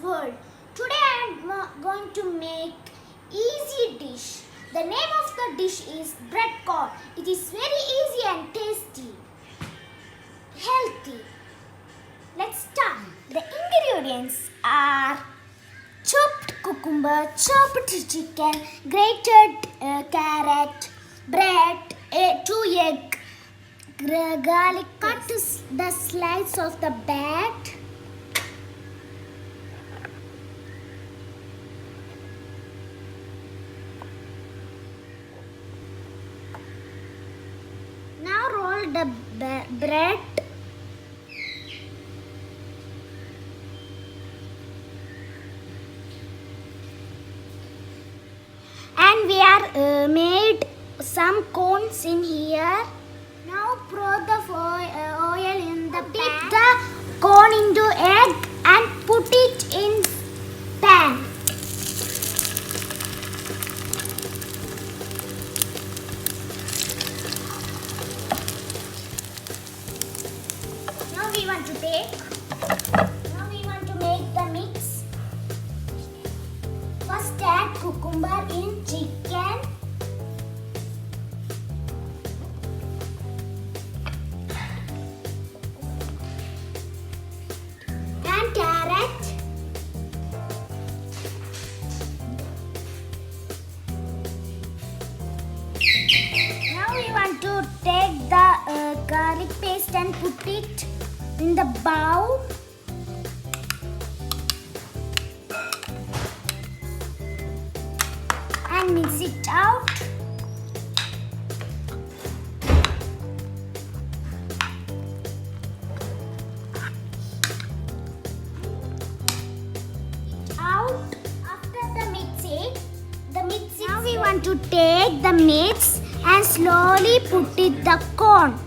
world. Today I am going to make easy dish. The name of the dish is bread corn. It is very easy and tasty, healthy. Let's start. The ingredients are chopped cucumber, chopped chicken, grated carrot, bread, 2 egg, garlic. Cut the slice of the bread. Now roll the bread. And we are made some cones in here. Now pour the oil in the pan. Dip the corn into egg and put it in pan. Now we want to make the mix. First add cucumber in chicken. And carrot. Now we want to take the garlic paste and put it in the bowl. And mix it out. After the mixing, now we want to take the mix and slowly put it the corn.